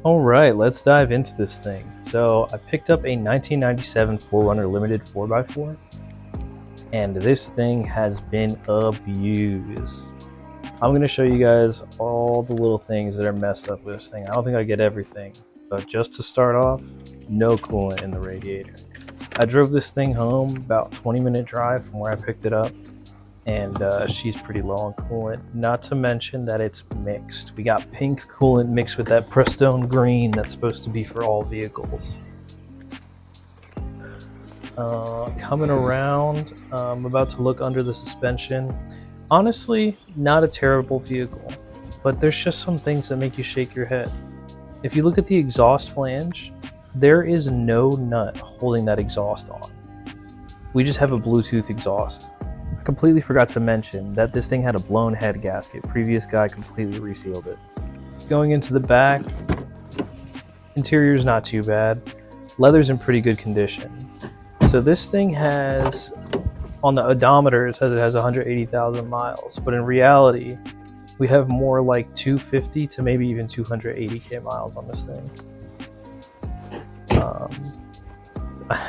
Alright, let's dive into this thing. So I picked up a 1997 4runner limited 4x4, and this thing has been abused. I'm going to show you guys all the little things that are messed up with this thing. I don't think I get everything, but just to start off, no coolant in the radiator. I drove this thing home, about 20-minute drive from where I picked it up, and she's pretty low on coolant. Not to mention that it's mixed. We got pink coolant mixed with that Prestone green that's supposed to be for all vehicles. Coming around, I'm about to look under the suspension. Honestly, not a terrible vehicle, but there's just some things that make you shake your head. If you look at the exhaust flange, there is no nut holding that exhaust on. We just have a Bluetooth exhaust. I completely forgot to mention that this thing had a blown head gasket. Previous guy completely resealed it. Going into the back, interior's not too bad. Leather's in pretty good condition. So this thing has, on the odometer, it says it has 180,000 miles, but in reality, we have more like 250 to maybe even 280k miles on this thing.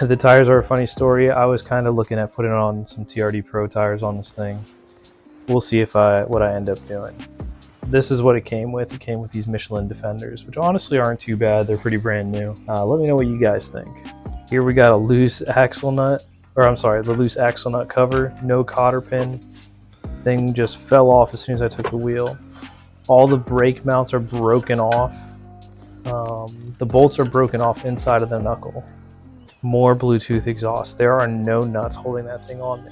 The tires are a funny story. I was kind of looking at putting on some TRD Pro tires on this thing. We'll see what I end up doing. This is what it came with. It came with these Michelin Defenders, which honestly aren't too bad. They're pretty brand new. Let me know what you guys think. Here we got a loose axle nut, or I'm sorry, the loose axle nut cover, no cotter pin. Thing just fell off as soon as I took the wheel. All the brake mounts are broken off. The bolts are broken off inside of the knuckle. More Bluetooth exhaust. There are no nuts holding that thing on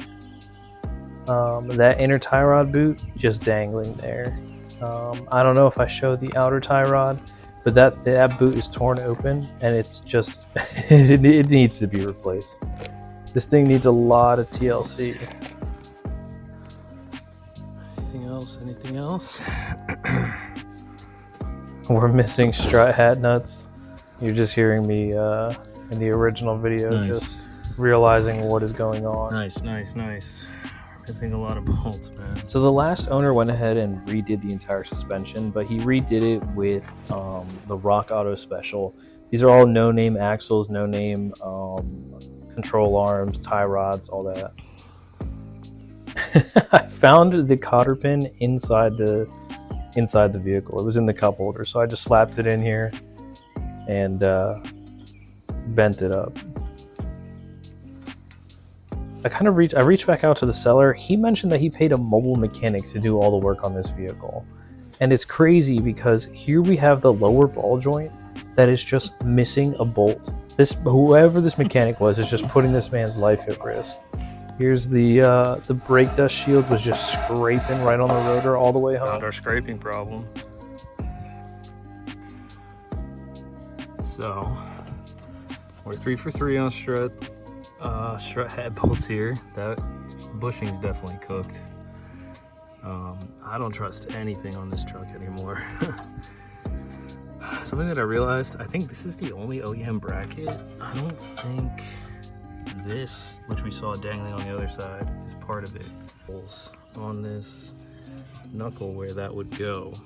there. That inner tie rod boot just dangling there. I don't know if I showed the outer tie rod, but that boot is torn open and it's just it needs to be replaced. This thing needs a lot of TLC. Anything else? We're missing strut hat nuts. You're just hearing me in the original video, just realizing what is going on. Nice. Missing a lot of bolts, man. So the last owner went ahead and redid the entire suspension, but he redid it with the Rock Auto Special. These are all no-name axles, no-name control arms, tie rods, all that. I found the cotter pin inside the vehicle. It was in the cup holder, so I just slapped it in here and bent it up. I reached back out to the seller. He mentioned that he paid a mobile mechanic to do all the work on this vehicle. And it's crazy because here we have the lower ball joint that is just missing a bolt. Whoever this mechanic was is just putting this man's life at risk. Here's the brake dust shield was just scraping right on the rotor all the way home. Found our scraping problem. So we're 3 for 3 on strut head bolts here. That bushing's definitely cooked. I don't trust anything on this truck anymore. Something that I realized, I think this is the only OEM bracket. I don't think this, which we saw dangling on the other side, is part of it. Holes on this knuckle where that would go,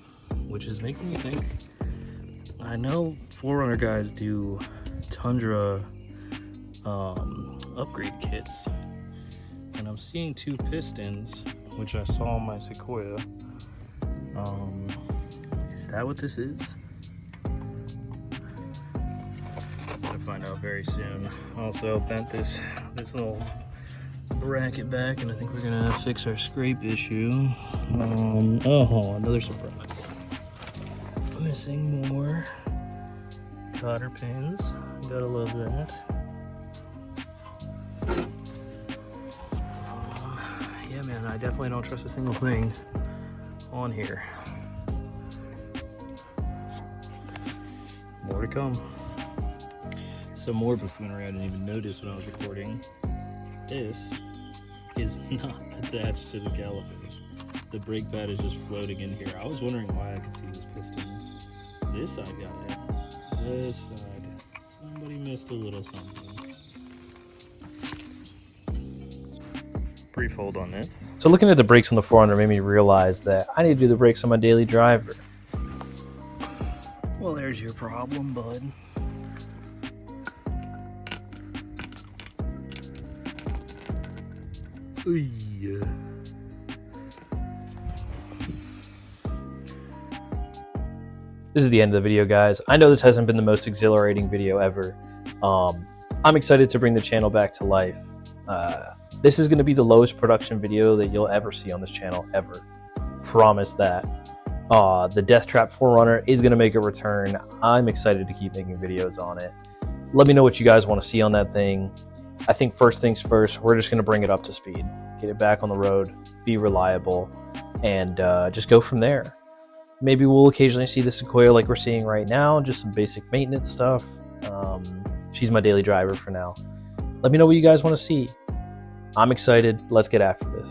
which is making me think, I know 4runner guys do Tundra upgrade kits, and I'm seeing 2 pistons, which I saw on my Sequoia. Is that what this is? Gonna find out very soon. Also bent this little bracket back, and I think we're gonna fix our scrape issue. Oh, another surprise. Missing more cotter pins. Gotta love that. Yeah, man, I definitely don't trust a single thing on here. More to come. Some more buffoonery I didn't even notice when I was recording. This is not attached to the calipers. The brake pad is just floating in here. I was wondering why I could see this piston. This side got it. This side. Somebody missed a little something. Brief hold on this. So looking at the brakes on the 4runner made me realize that I need to do the brakes on my daily driver. Well, there There's your problem, bud. Ooh. This is the end of the video, guys. I know this hasn't been the most exhilarating video ever. I'm excited to bring the channel back to life. This is going to be the lowest production video that you'll ever see on this channel, ever. Promise that. The Death Trap 4runner is going to make a return. I'm excited to keep making videos on it. Let me know what you guys want to see on that thing. I think first things first, we're just going to bring it up to speed. Get it back on the road, be reliable, and just go from there. Maybe we'll occasionally see the Sequoia like we're seeing right now, just some basic maintenance stuff. She's my daily driver for now. Let me know what you guys want to see. I'm excited. Let's get after this.